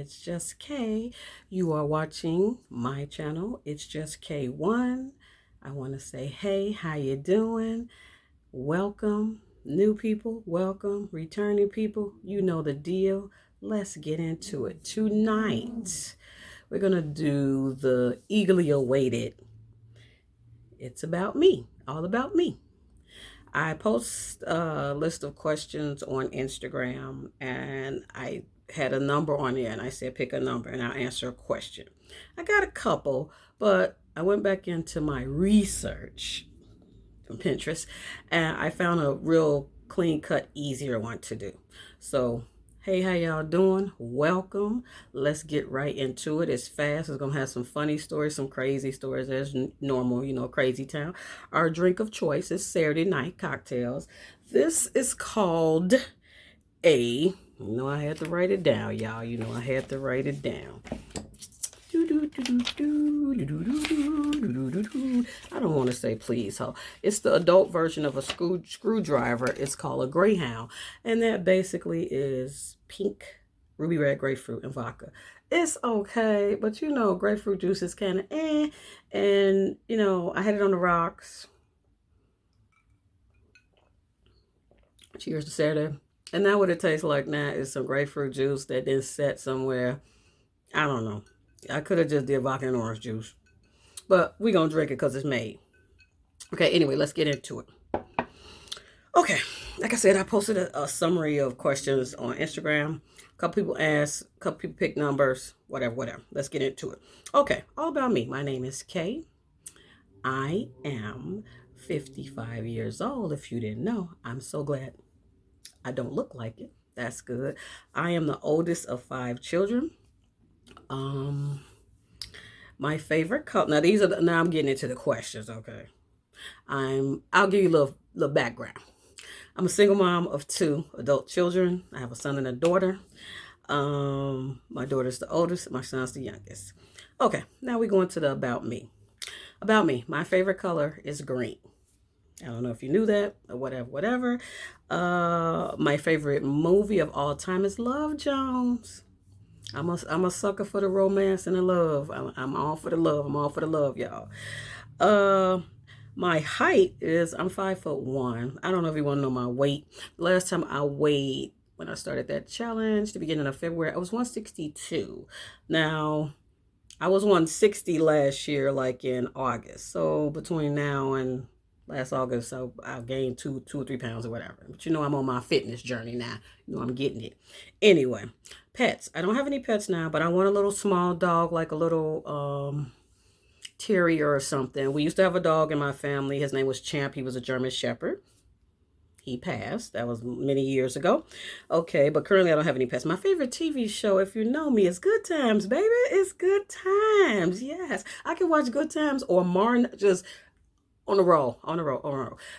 It's Just K. You are watching my channel. It's Just K1. I want to say, hey, how you doing? Welcome, new people. Welcome, returning people. You know the deal. Let's get into it. Tonight, we're going to do the eagerly awaited It's About Me, all about me. I post a list of questions on Instagram and I had a number on there and I said pick a number and I'll answer a question. I got a couple, but I went back into my research from Pinterest and I found a real clean cut, easier one to do. So hey, how y'all doing? Welcome. Let's get right into it. It's fast. It's going to have some funny stories, some crazy stories as normal, crazy town. Our drink of choice is Saturday night cocktails. This is called I had to write it down, y'all. I had to write it down. I don't want to say please, ho. It's the adult version of a screwdriver. It's called a Greyhound. And that basically is pink, ruby red grapefruit and vodka. It's okay, but grapefruit juice is kind of And, I had it on the rocks. Cheers to Saturday. And now what it tastes like now is some grapefruit juice that then set somewhere. I don't know. I could have just did vodka and orange juice. But we're going to drink it because it's made. Okay, anyway, let's get into it. Okay, like I said, I posted a summary of questions on Instagram. A couple people asked, a couple people picked numbers, whatever. Let's get into it. Okay, all about me. My name is Kay. I am 55 years old. If you didn't know, I'm so glad I don't look like it. That's good. I am the oldest of 5 children. My favorite color. Now I'm getting into the questions. Okay, I'll give you a little background. I'm a single mom of 2 adult children. I have a son and a daughter. My daughter's the oldest. My son's the youngest. Okay, now we go into the about me. About me, my favorite color is green. I don't know if you knew that or whatever. My favorite movie of all time is Love Jones. I'm a sucker for the romance and the love. I'm all for the love. I'm all for the love, y'all. My height is I'm 5'1". I don't know if you want to know my weight. Last time I weighed when I started that challenge, the beginning of February, I was 162. Now, I was 160 last year, like in August. So between now and last August, so I gained 2 or 3 pounds or whatever. But I'm on my fitness journey now. I'm getting it. Anyway, pets. I don't have any pets now, but I want a little small dog, like a little terrier or something. We used to have a dog in my family. His name was Champ. He was a German Shepherd. He passed. That was many years ago. Okay, but currently I don't have any pets. My favorite TV show, if you know me, is Good Times, baby. It's Good Times. Yes, I can watch Good Times or Martin just on a roll.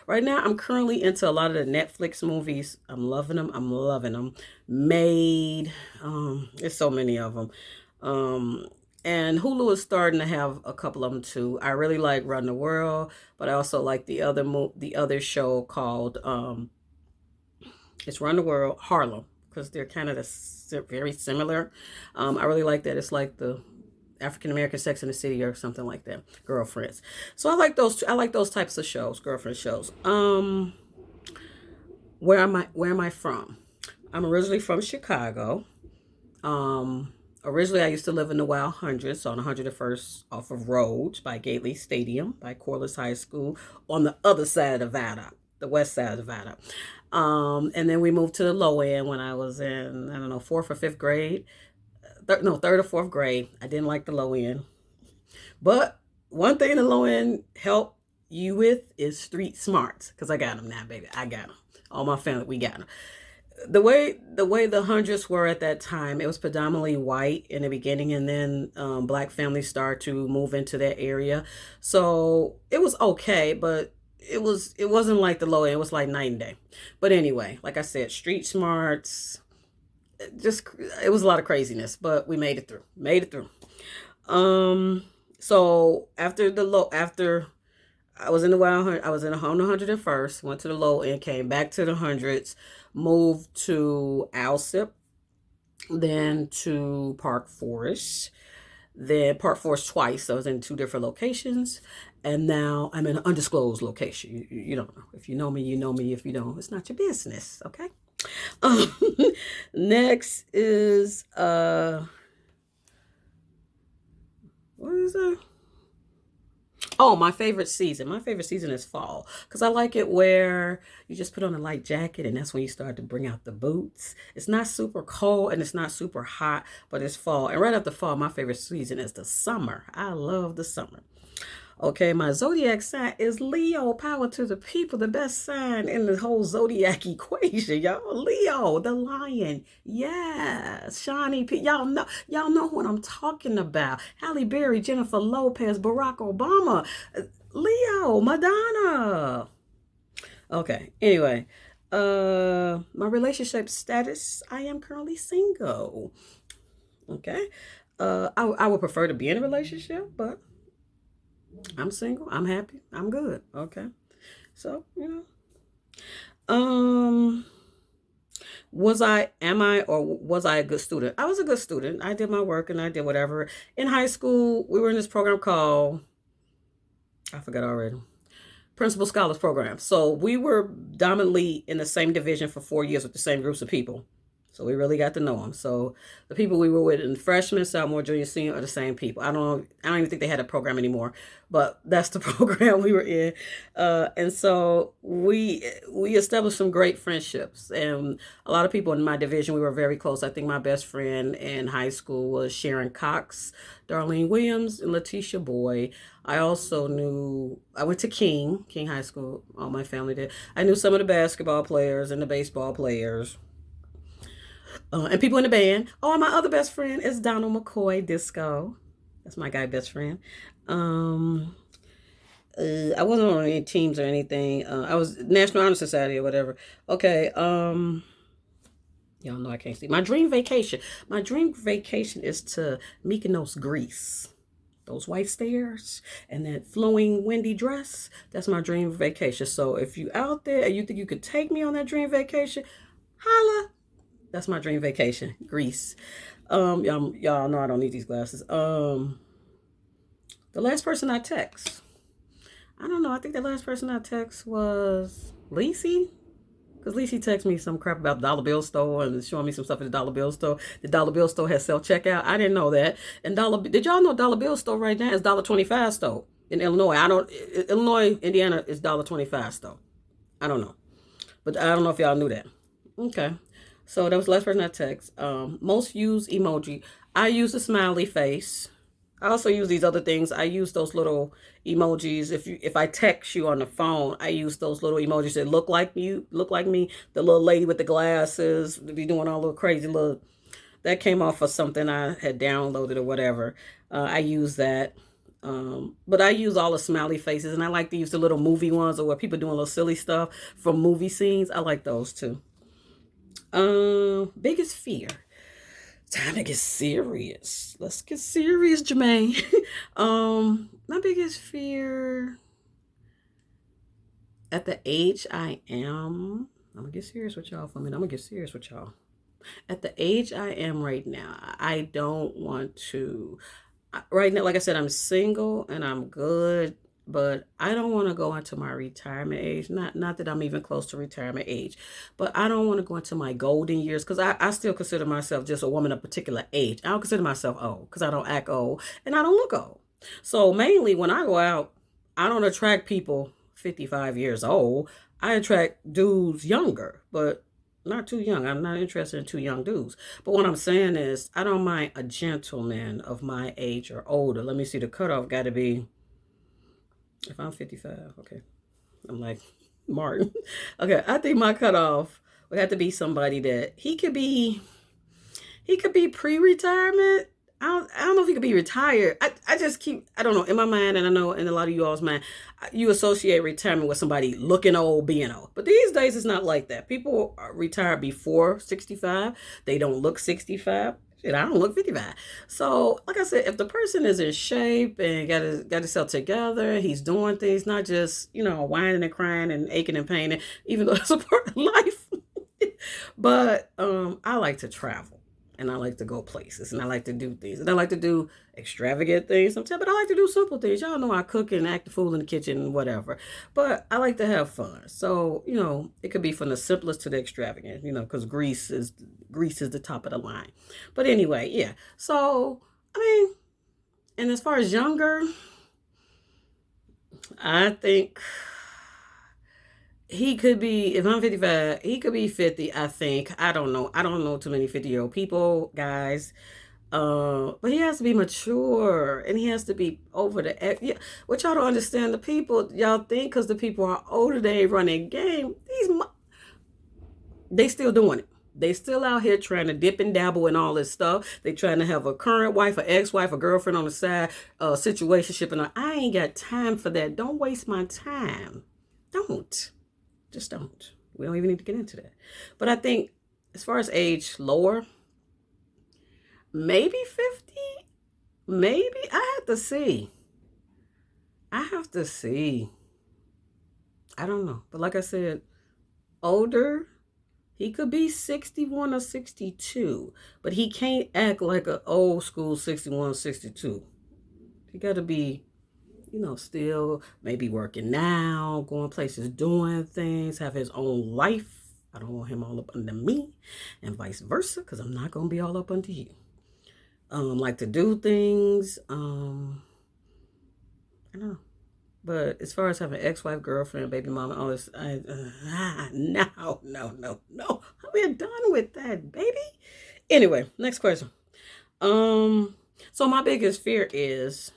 Right now, I'm currently into a lot of the Netflix movies. I'm loving them. Made. There's so many of them. And Hulu is starting to have a couple of them too. I really like Run the World, but I also like the other show called it's Run the World Harlem, because they're kind of very similar. I really like that. It's like the African American Sex in the City or something like that. Girlfriends. So I like those. I like those types of shows, girlfriend shows. Where am I from? I'm originally from Chicago. Originally, I used to live in the Wild Hundreds on 101st off of Rhodes by Gately Stadium by Corliss High School on the other side of Nevada, the west side of Nevada. And then we moved to the low end when I was in, I don't know, 4th or 5th grade. 3rd or 4th grade. I didn't like the low end. But one thing the low end help you with is street smarts, because I got them now, baby. I got them. All my family, we got them. The way the hundreds were at that time, it was predominantly white in the beginning, and then black families started to move into that area. So it was okay, but it wasn't like the low end. It was like night and day. But anyway, like I said, street smarts. It was a lot of craziness, but we made it through. So after I was in the wild, I was in the 101st, went to the low end, came back to the hundreds, moved to Alsip, then to Park Forest, then Park Forest twice. So I was in two different locations. And now I'm in an undisclosed location. You don't know. If you know me, you know me. If you don't, it's not your business. Okay. Um, next is what is that? Oh, my favorite season. My favorite season is fall because I like it where you just put on a light jacket and that's when you start to bring out the boots. It's not super cold and it's not super hot, but it's fall. And right after fall, my favorite season is the summer. I love the summer. Okay, my zodiac sign is Leo. Power to the people, the best sign in the whole zodiac equation, y'all. Leo, the lion. Yes, shiny. Y'all know what I'm talking about. Halle Berry, Jennifer Lopez, Barack Obama, Leo, Madonna. Okay. Anyway, my relationship status. I am currently single. Okay. I would prefer to be in a relationship, but I'm single. I'm happy. I'm good. Okay. So, um, was I a good student? I was a good student. I did my work and I did whatever. In high school, we were in this program called, I forgot already, Principal Scholars Program. So we were dominantly in the same division for 4 years with the same groups of people. So we really got to know them. So the people we were with in freshman, sophomore, junior, senior are the same people. I don't even think they had a program anymore, but that's the program we were in. And so we established some great friendships. And a lot of people in my division, we were very close. I think my best friend in high school was Sharon Cox, Darlene Williams, and Letitia Boyd. I went to King High School. All my family did. I knew some of the basketball players and the baseball players. And people in the band. Oh, and my other best friend is Donald McCoy Disco. That's my guy best friend. Um, I wasn't on any teams or anything. I was National Honor Society or whatever. Okay. Y'all know I can't see. My dream vacation. My dream vacation is to Mykonos, Greece. Those white stairs and that flowing windy dress. That's my dream vacation. So if you out there and you think you could take me on that dream vacation, holla. That's my dream vacation, Greece. Y'all know I don't need these glasses. The last person I text, I don't know. I think the last person I text was Lacey. Because Lacey texted me some crap about the Dollar Bill store and showing me some stuff at the Dollar Bill store. The Dollar Bill store has self checkout. I didn't know that. And did y'all know Dollar Bill store right now is $1.25 store in Illinois? Illinois, Indiana is $1.25 store. I don't know, but I don't know if y'all knew that. Okay. So that was the last person I text. Most used emoji. I use the smiley face. I also use these other things. I use those little emojis. If I text you on the phone, I use those little emojis that look like me. The little lady with the glasses, be doing all little crazy little. That came off of something I had downloaded or whatever. I use that. But I use all the smiley faces, and I like to use the little movie ones or where people doing little silly stuff from movie scenes. I like those too. Biggest fear. Time to get serious. Let's get serious, Jermaine. My biggest fear at the age I am, I'm gonna get serious with y'all for a minute. I'm gonna get serious with y'all. At the age I am right now, I don't want to. Right now, like I said, I'm single and I'm good, but I don't want to go into my retirement age. Not that I'm even close to retirement age, but I don't want to go into my golden years because I still consider myself just a woman of a particular age. I don't consider myself old because I don't act old and I don't look old. So mainly when I go out, I don't attract people 55 years old. I attract dudes younger, but not too young. I'm not interested in too young dudes. But what I'm saying is, I don't mind a gentleman of my age or older. Let me see, the cutoff got to be, if I'm 55, okay. I'm like, Martin. Okay, I think my cutoff would have to be somebody that he could be pre-retirement. I don't know if he could be retired. I don't know, in my mind, and I know in a lot of you all's mind, you associate retirement with somebody looking old, being old. But these days, it's not like that. People retire before 65. They don't look 65. And I don't look 55. So, like I said, if the person is in shape and got himself together, he's doing things, not just, whining and crying and aching and paining, even though that's a part of life. But I like to travel. And I like to go places, and I like to do things, and I like to do extravagant things sometimes, but I like to do simple things. Y'all know I cook and act the fool in the kitchen and whatever, but I like to have fun. So, it could be from the simplest to the extravagant, because Greece is the top of the line. But anyway, yeah. So, I mean, and as far as younger, I think he could be, if I'm 55, he could be 50, I think. I don't know. I don't know too many 50-year-old people, guys. But he has to be mature, and he has to be over the. Yeah, what y'all don't understand, the people, y'all think because the people are older, they ain't running game. They still doing it. They still out here trying to dip and dabble in all this stuff. They trying to have a current wife, an ex-wife, a girlfriend on the side, situationship, and I ain't got time for that. Don't waste my time. Don't. Just don't. We don't even need to get into that. But I think as far as age lower, maybe 50, maybe. I have to see. I have to see. I don't know. But like I said, older, he could be 61 or 62, but he can't act like an old school 61, 62. He got to be, still maybe working now, going places, doing things, have his own life. I don't want him all up under me, and vice versa, because I'm not going to be all up under you. Like to do things. I don't know. But as far as having ex-wife, girlfriend, baby mama, all this, no. We're done with that, baby. Anyway, next question. So my biggest fear is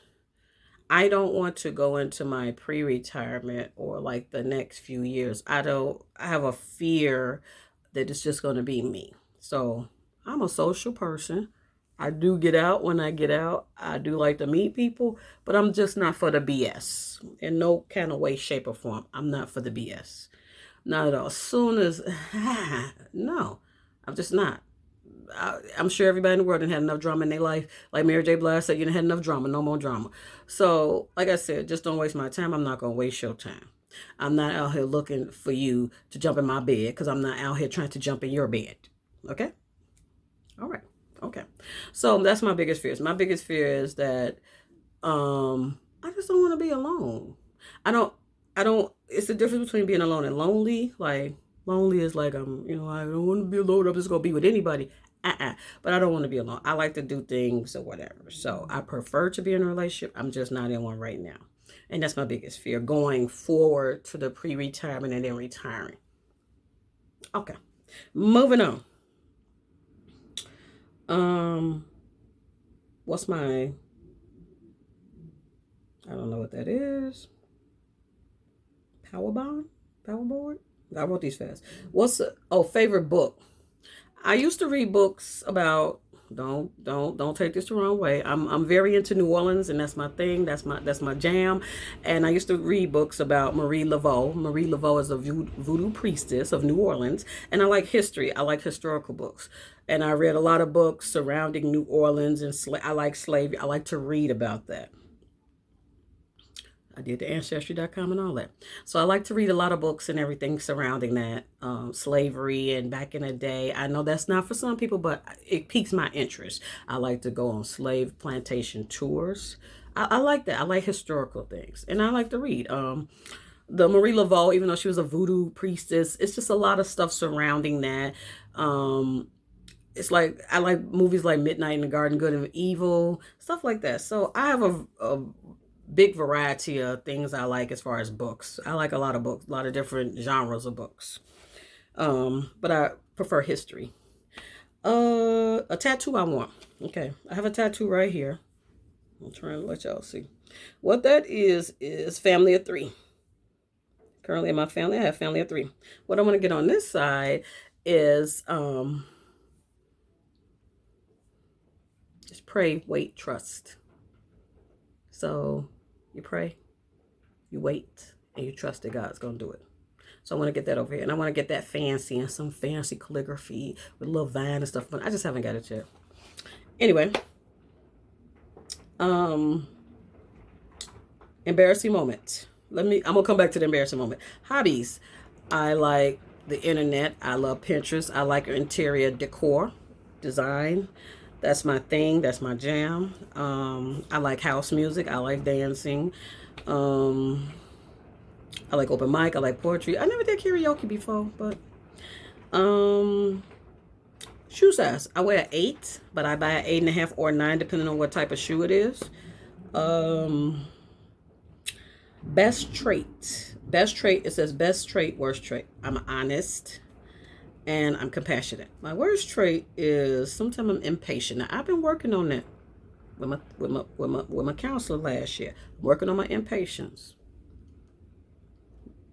I don't want to go into my pre-retirement or like the next few years. I have a fear that it's just going to be me. So I'm a social person. I do get out when I get out. I do like to meet people, but I'm just not for the BS in no kind of way, shape, or form. I'm not for the BS. Not at all. As soon as, no, I'm just not. I'm sure everybody in the world didn't have enough drama in their life. Like Mary J. Blige said, you didn't have enough drama, no more drama. So, like I said, just don't waste my time. I'm not going to waste your time. I'm not out here looking for you to jump in my bed because I'm not out here trying to jump in your bed. Okay? All right. Okay. So that's my biggest fear. My biggest fear is that I just don't want to be alone. I don't it's the difference between being alone and lonely. Like lonely is like I don't want to be alone. I'm just gonna be with anybody. But I don't want to be alone. I like to do things or whatever. So I prefer to be in a relationship. I'm just not in one right now. And that's my biggest fear, going forward to the pre-retirement and then retiring. Okay. Moving on. What's my, I don't know what that is. Power board? I wrote these fast. Favorite book? I used to read books about, don't take this the wrong way. I'm very into New Orleans, and that's my thing. That's my jam. And I used to read books about Marie Laveau. Marie Laveau is a voodoo priestess of New Orleans, and I like history. I like historical books. And I read a lot of books surrounding New Orleans, and I like slavery. I like to read about that. I did the Ancestry.com and all that. So I like to read a lot of books and everything surrounding that, slavery and back in the day. I know that's not for some people, but it piques my interest. I like to go on slave plantation tours. I like that. I like historical things. And I like to read. The Marie Laveau, even though she was a voodoo priestess, it's just a lot of stuff surrounding that. It's like, I like movies like Midnight in the Garden, Good and Evil, stuff like that. So I have a big variety of things I like as far as books. I like a lot of books, a lot of different genres of books. But I prefer history. A tattoo I want. Okay, I have a tattoo right here. I'm trying to let y'all see. What that is family of 3. Currently in my family, I have family of 3. What I want to get on this side is just pray, wait, trust. So you pray, you wait, and you trust that God's going to do it. So I want to get that over here. And I want to get that fancy and some fancy calligraphy with a little vine and stuff. But I just haven't got it yet. Anyway. Embarrassing moment. I'm going to come back to the embarrassing moment. Hobbies. I like the internet. I love Pinterest. I like interior decor. design. That's my thing. That's my jam. I like house music. I like dancing. Um, I like open mic. I like poetry. I never did karaoke before, but um, shoe size. I wear an 8, but I buy an 8.5 or 9 depending on what type of shoe it is. Um, best trait. Best trait. It says best trait, worst trait. I'm honest and I'm compassionate. My worst trait is sometimes I'm impatient. Now, I've been working on that with my counselor last year. Working on my impatience.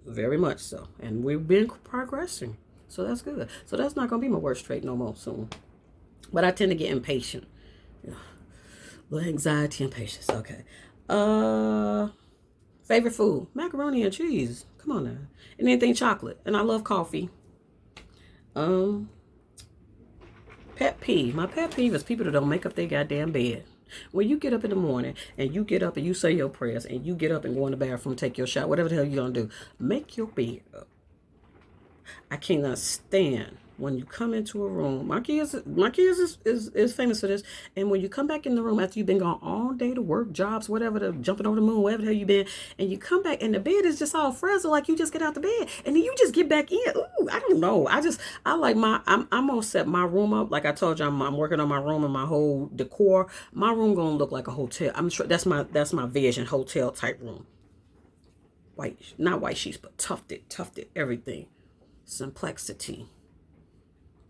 Very much so. And we've been progressing. So that's good. So that's not going to be my worst trait no more soon. But I tend to get impatient. Yeah. Little anxiety and patience. Okay. Favorite food? Macaroni and cheese. Come on now. And anything chocolate. And I love coffee. Pet peeve. My pet peeve is people that don't make up their goddamn bed. When you get up in the morning and you get up and you say your prayers and you get up and go in the bathroom, take your shower, whatever the hell you're going to do, make your bed up. I cannot stand when you come into a room. My kids is famous for this. And when you come back in the room after you've been gone all day to work, jobs, whatever, to jumping over the moon, wherever the hell you been, and you come back and the bed is just all frazzled, like you just get out the bed and then you just get back in. Ooh, I don't know. I like I'm gonna set my room up. Like I told you, I'm working on my room and my whole decor. My room gonna look like a hotel. I'm sure that's my vision, hotel type room. White, not white sheets, but tufted everything. Simplicity.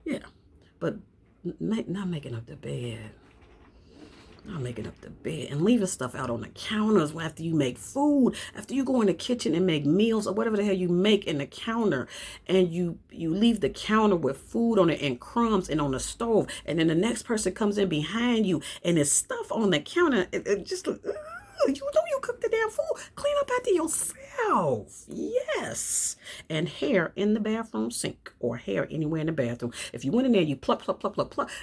Yeah. But not making up the bed. Not making up the bed. And leaving stuff out on the counters after you make food. After you go in the kitchen and make meals or whatever the hell you make in the counter. And you leave the counter with food on it and crumbs and on the stove. And then the next person comes in behind you and there's stuff on the counter. It just... You know you cook the damn food. Clean up after yourself. Yes. And hair in the bathroom sink or hair anywhere in the bathroom. If you went in there, you pluck.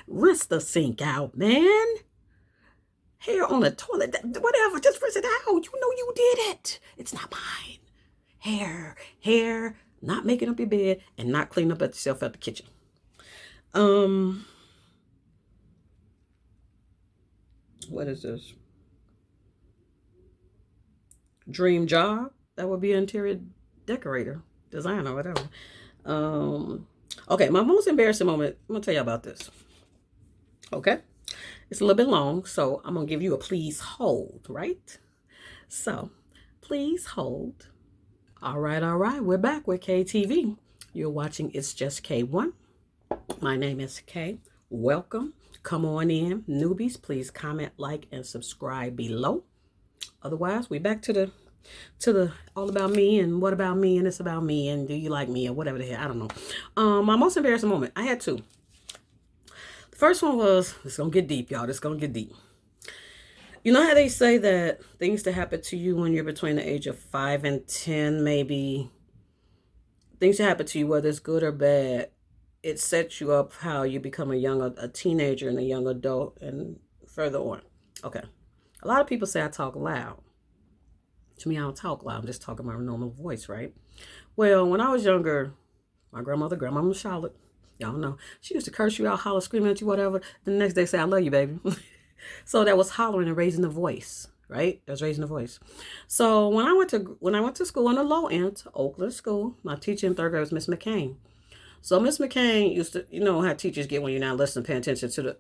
Rinse the sink out, man. Hair on the toilet. Whatever. Just rinse it out. You know you did it. It's not mine. Hair. Not making up your bed and not cleaning up at yourself at the kitchen. What is this? Dream job, that would be an interior decorator, designer, whatever. Okay, my most embarrassing moment, I'm gonna tell you about this. Okay, it's a little bit long, so I'm gonna give you a please hold, right? So please hold. All right, we're back with KTV. You're watching It's Just K1. My name is K. Welcome. Come on in. Newbies, please comment, like, and subscribe below. Otherwise, we back to the all about me and what about me and it's about me and do you like me or whatever the hell. I don't know. My most embarrassing moment, I had two. The first one was, it's gonna get deep, y'all. It's gonna get deep. You know how they say that things that happen to you when you're between the age of 5 and 10, maybe things that happen to you, whether it's good or bad, it sets you up how you become a teenager and a young adult and further on. Okay. A lot of people say I talk loud. To me, I don't talk loud. I'm just talking my normal voice, right? Well, when I was younger, my grandmama Charlotte, y'all know, she used to curse you out, holler, scream at you, whatever. The next day say, I love you, baby. So that was hollering and raising the voice, right? That's raising the voice. So when I went to school on the low end, to Oakland School, my teacher in 3rd grade was Miss McCain. So Miss McCain used to, you know how teachers get when you're not listening, paying attention to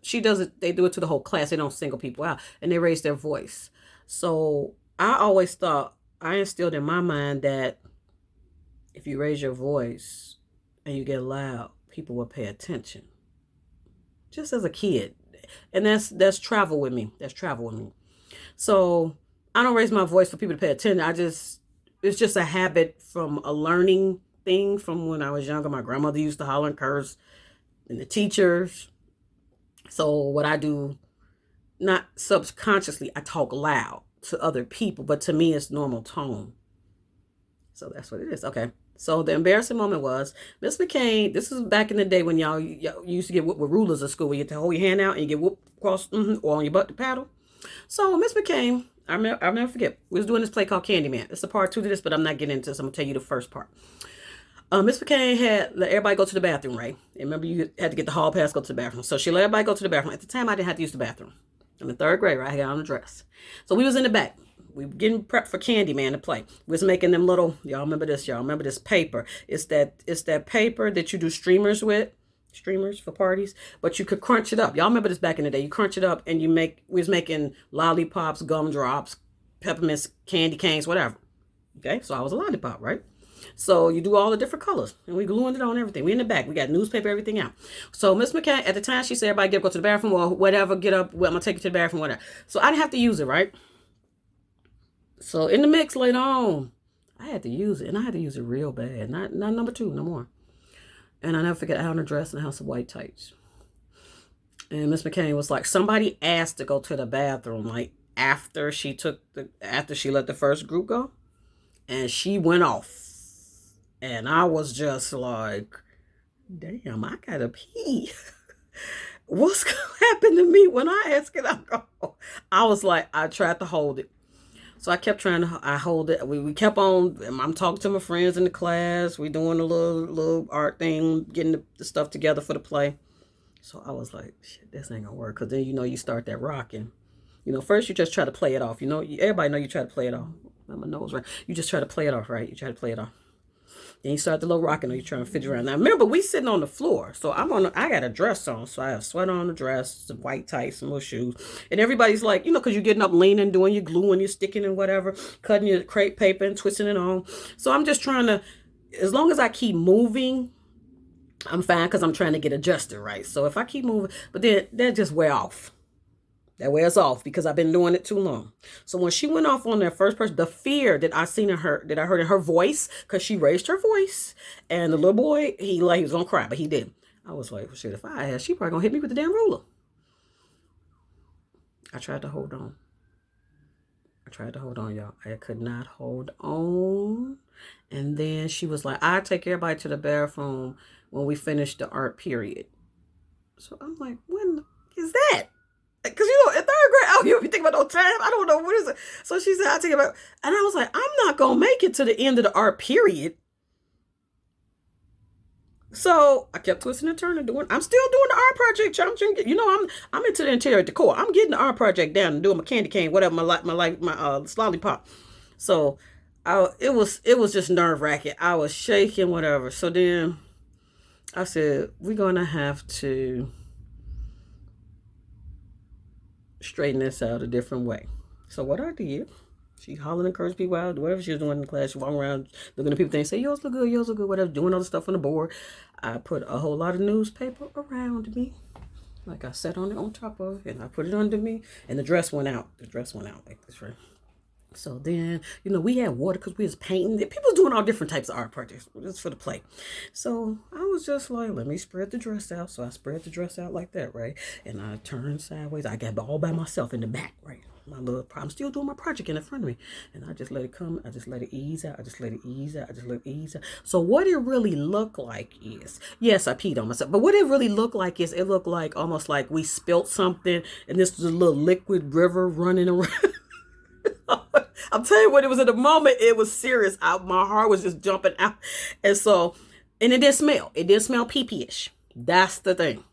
they do it to the whole class. They don't single people out and they raise their voice. So I always thought, I instilled in my mind that if you raise your voice and you get loud, people will pay attention. Just as a kid. And that's travel with me. So I don't raise my voice for people to pay attention. It's just a habit from a learning thing from when I was younger. My grandmother used to holler and curse and the teachers. So what I do, not subconsciously, I talk loud to other people, but to me it's normal tone. So that's what it is. Okay. So the embarrassing moment was Miss McCain. This is back in the day when y'all used to get whooped with rulers at school. Where you had to hold your hand out and you get whooped across or on your butt to paddle. So Miss McCain, I'll never forget. We was doing this play called Candyman. It's a part 2 to this, but I'm not getting into this. I'm gonna tell you the first part. Miss McCain had let everybody go to the bathroom, right? And remember, you had to get the hall pass to go to the bathroom. So she let everybody go to the bathroom. At the time, I didn't have to use the bathroom. I'm in third grade, right? I got on the dress. So we was in the back. We were getting prepped for Candyman to play. We was making them little, y'all remember this, y'all remember this paper. It's that paper that you do streamers with. Streamers for parties, but you could crunch it up. Y'all remember this back in the day. You crunch it up and we was making lollipops, gumdrops, peppermints, candy canes, whatever. Okay, so I was a lollipop, right? So you do all the different colors, and we gluing it on everything. We in the back. We got newspaper, everything out. So Miss McCain, at the time, she said, everybody go to the bathroom or whatever, get up. Well, I'm going to take you to the bathroom, whatever. So I didn't have to use it, right? So in the mix later on, I had to use it, and I had to use it real bad. Not number 2, no more. And I never forget, I had on a dress and a house of white tights. And Miss McCain was like, somebody asked to go to the bathroom, like after she let the first group go. And she went off. And I was just like, damn, I gotta pee. What's gonna happen to me when I ask it? I was like, I tried to hold it. So I kept trying to hold it. We kept on. I'm talking to my friends in the class. We doing a little art thing, getting the stuff together for the play. So I was like, shit, this ain't gonna work. Because then, you start that rocking. First you just try to play it off. Everybody know you try to play it off. My nose right. You just try to play it off, right? You try to play it off. Then you start the little rocking, or you trying to fidget around. Now remember, we sitting on the floor, so I got a dress on, so I have sweat on the dress, some white tights, some little shoes, and everybody's like, because you're getting up, leaning, doing your glue and your sticking and whatever, cutting your crepe paper and twisting it on. So I'm just trying to, as long as I keep moving, I'm fine because I'm trying to get adjusted, right? So if I keep moving, but then that just wear off. That wears off because I've been doing it too long. So when she went off on that first person, the fear that I seen in her, that I heard in her voice, because she raised her voice, and the little boy, he was gonna cry, but he didn't. I was like, well, shit, if I asked, she probably gonna hit me with the damn ruler. I tried to hold on. Y'all. I could not hold on. And then she was like, I take everybody to the bathroom when we finish the art period. So I'm like, when is that? Because, in third grade, you think about no time. I don't know, what is it? So she said, I'll take it back. And I was like, I'm not going to make it to the end of the art period. So I kept twisting and turning, I'm still doing the art project. I'm into the interior decor. I'm getting the art project down and doing my candy cane, whatever, my lollipop. So it was just nerve wracking. I was shaking, whatever. So then I said, we're going to have to straighten this out a different way. So what I did, she hollering, encouraged people out, whatever she was doing in the class. She walking around looking at people, things, say, yours look good, whatever, doing other stuff on the board. I put a whole lot of newspaper around me. Like I sat on it on top of it, and I put it under me, and the dress went out. Like this, right? So then, we had water because we was painting. People was doing all different types of art projects just for the play. So I was just like, let me spread the dress out. So I spread the dress out like that, right? And I turned sideways. I got all by myself in the back, right? I'm still doing my project in front of me. And I just let it come. I just let it ease out. I just let it ease out. So what it really looked like is, yes, I peed on myself. But what it really looked like is, it looked like almost like we spilt something. And this was a little liquid river running around. I'm telling you what, it was at the moment, it was serious. My heart was just jumping out. And it didn't smell. It didn't smell pee-pee-ish. That's the thing.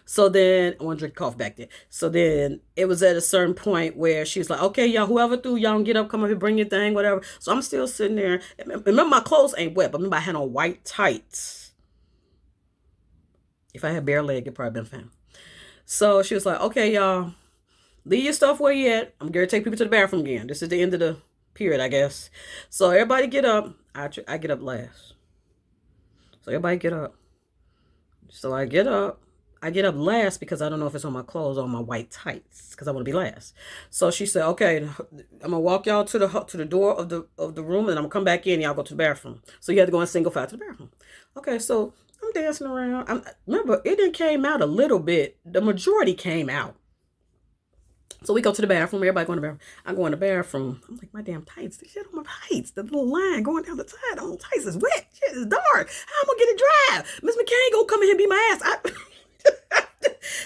So then, I want to drink coffee back there. So then, it was at a certain point where she was like, okay, y'all, whoever threw, y'all get up, come up here, bring your thing, whatever. So I'm still sitting there. Remember, my clothes ain't wet, but remember, I had on white tights. If I had bare leg, it probably been fine. So she was like, okay, y'all, leave your stuff where you at. I'm going to take people to the bathroom again. This is the end of the period, I guess. So everybody get up. I get up last. So everybody get up. So I get up. I get up last because I don't know if it's on my clothes or on my white tights because I want to be last. So she said, okay, I'm going to walk y'all to the door of the room, and I'm going to come back in. Y'all go to the bathroom. So you had to go in single file to the bathroom. Okay, so I'm dancing around. Remember, it didn't came out a little bit. The majority came out. So we go to the bathroom. Everybody go in the bathroom. I go in the bathroom. I'm like, my damn tights. The shit on my tights. The little line going down the side on my tights is wet. Shit is dark. How am I gonna get it dry? Miss McCain gonna come in here and beat my ass.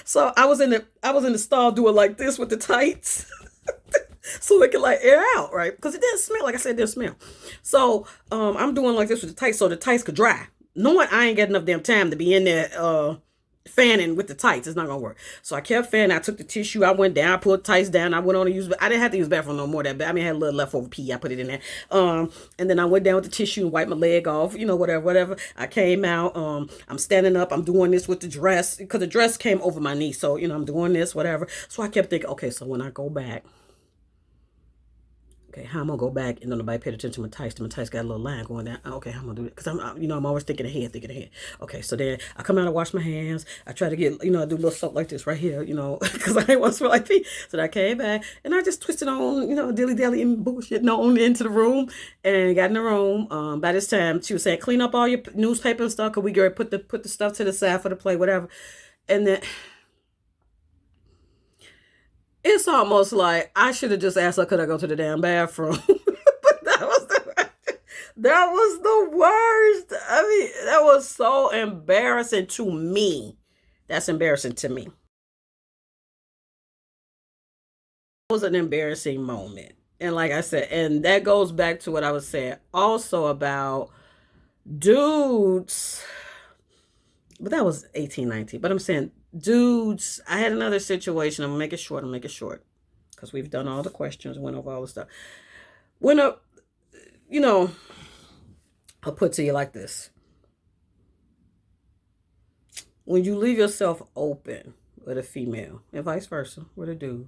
So I was in the stall doing like this with the tights. so it can like air out, right? Because it didn't smell. Like I said, it didn't smell. So I'm doing like this with the tights so the tights could dry. Knowing I ain't got enough damn time to be in there fanning with the tights. It's not gonna work. So I kept fanning. I took the tissue. I went down. I pulled tights down. I went on to use. I didn't have to use the bathroom no more. That I mean, I had a little leftover pee. I put it in there. And then I went down with the tissue and wiped my leg off. You know, whatever. I came out. I'm standing up. I'm doing this with the dress because the dress came over my knee. So you know, I'm doing this, whatever. So I kept thinking, okay, so when I go back. Okay, how I'm gonna go back and then nobody paid attention to my tights. My tights got a little line going down. Okay, how I'm gonna do it? Because I'm always thinking ahead. Okay, so then I come out and wash my hands. I try to get, I do a little soap like this right here, because I ain't want to smell like pee. So I came back and I just twisted on, dilly and bullshit on into the room and got in the room. By this time, she was saying, clean up all your newspaper and stuff. Cause we go put the stuff to the side for the plate, whatever. And then it's almost like I should have just asked her, could I go to the damn bathroom? But that was the worst. I mean, that was so embarrassing to me. That's embarrassing to me. It was an embarrassing moment. And like I said, and that goes back to what I was saying also about dudes. But that was 18, 19. But I'm saying dudes, I had another situation. I'm going to make it short. Because we've done all the questions, went over all the stuff. When I'll put to you like this. When you leave yourself open with a female, and vice versa, with a dude,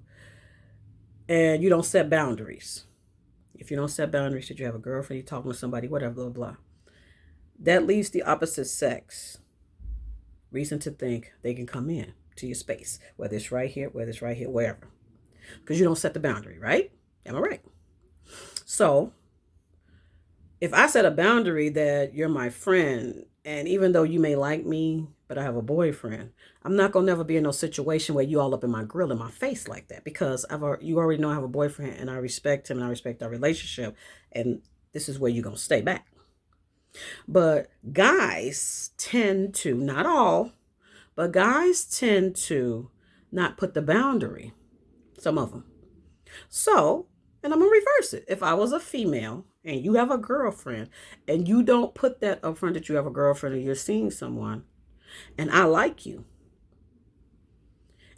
and you don't set boundaries. If you don't set boundaries, that you have a girlfriend, you're talking to somebody, whatever, blah, blah. That leaves the opposite sex reason to think they can come in to your space, whether it's right here, wherever. Because you don't set the boundary, right? Am I right? So if I set a boundary that you're my friend, and even though you may like me, but I have a boyfriend, I'm not going to never be in no situation where you all up in my grill in my face like that, because you already know I have a boyfriend and I respect him and I respect our relationship, and this is where you're going to stay back. But guys tend to, not all, but guys tend to not put the boundary. Some of them. So, and I'm going to reverse it. If I was a female and you have a girlfriend and you don't put that up front that you have a girlfriend or you're seeing someone and I like you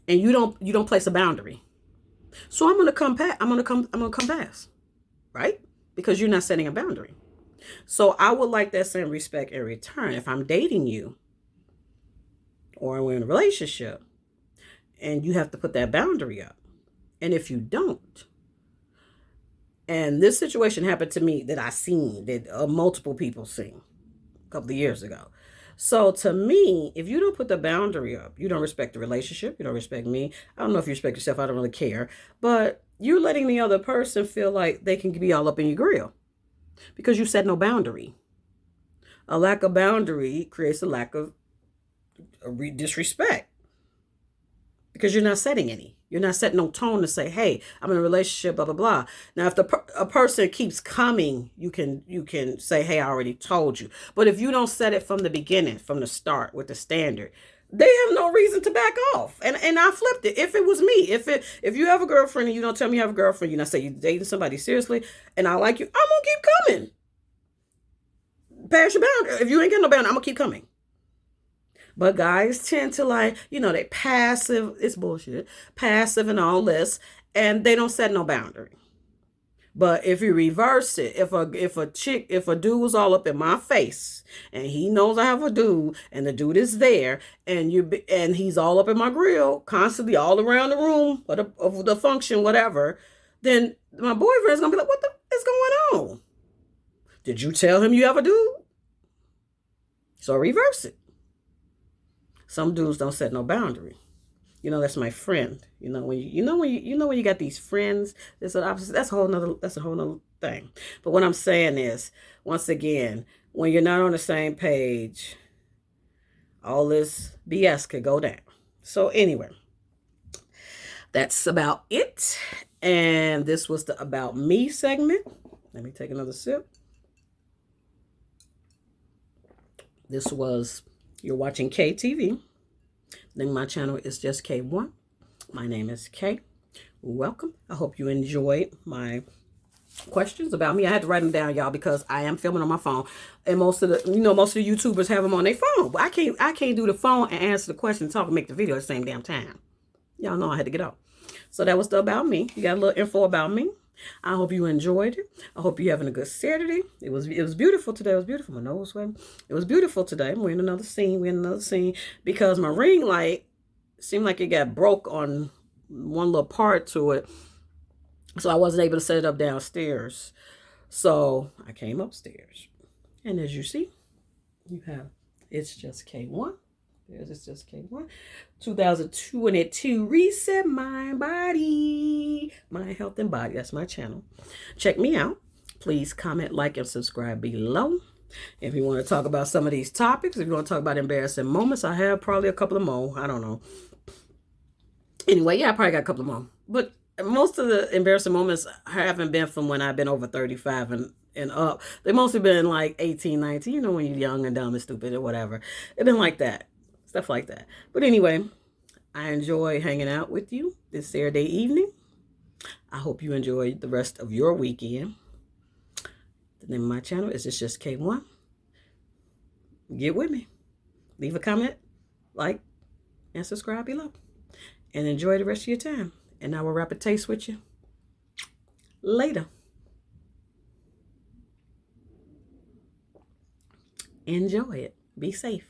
and you don't place a boundary. So I'm going to come pass. Right? Because you're not setting a boundary. So I would like that same respect in return. If I'm dating you or we're in a relationship and you have to put that boundary up. And if you don't, and this situation happened to me that I seen, that multiple people seen a couple of years ago. So to me, if you don't put the boundary up, you don't respect the relationship, you don't respect me. I don't know if you respect yourself, I don't really care. But you're letting the other person feel like they can be all up in your grill because you set no boundary. A lack of boundary creates a lack of disrespect because you're not setting any. You're not setting no tone to say, hey, I'm in a relationship, blah, blah, blah. Now, if a person keeps coming, you can say, hey, I already told you. But if you don't set it from the beginning, from the start with the standard, they have no reason to back off. And I flipped it. If it was me, if you have a girlfriend and you don't tell me you have a girlfriend, you not say you're dating somebody seriously, and I like you, I'm going to keep coming. Pass your boundary. If you ain't got no boundary, I'm going to keep coming. But guys tend to they passive, it's bullshit, passive and all this, and they don't set no boundary. But if you reverse it, if a dude was all up in my face and he knows I have a dude and the dude is there and he's all up in my grill, constantly all around the room of the function, whatever, then my boyfriend's gonna be like, what the is going on? Did you tell him you have a dude? So reverse it. Some dudes don't set no boundary. That's my friend. When you got these friends, that's an opposite. That's a whole nother thing. But what I'm saying is, once again, when you're not on the same page, all this BS could go down. So anyway, that's about it. And this was the About Me segment. Let me take another sip. This was, you're watching KTV. Then my channel is just K1. My name is Kay. welcome. I hope you enjoyed my questions about me. I had to write them down, y'all, because I am filming on my phone, and most of the YouTubers have them on their phone. But I can't do the phone and answer the question, talk, and make the video at the same damn time. Y'all know I had to get off. So that was the about me. You got a little info about me. I hope you enjoyed it. I hope you're having a good Saturday. It was beautiful today. It was beautiful. My nose was sweating. It was beautiful today. We're in another scene. Because my ring light seemed like it got broke on one little part to it. So I wasn't able to set it up downstairs. So I came upstairs. And as you see, you have It's Just K1. It's Just K1. 2022 Reset My Body. My Health and Body. That's my channel. Check me out. Please comment, like, and subscribe below. If you want to talk about some of these topics, if you want to talk about embarrassing moments, I have probably a couple of more. I don't know. Anyway, yeah, I probably got a couple of more. But most of the embarrassing moments haven't been from when I've been over 35 and up. They mostly been like 18, 19, you know, when you're young and dumb and stupid or whatever. It's been like that. Stuff like that. But anyway, I enjoy hanging out with you this Saturday evening. I hope you enjoy the rest of your weekend. The name of my channel is It's Just K1. Get with me. Leave a comment, like, and subscribe below. And enjoy the rest of your time. And I will rapid taste with you later. Enjoy it. Be safe.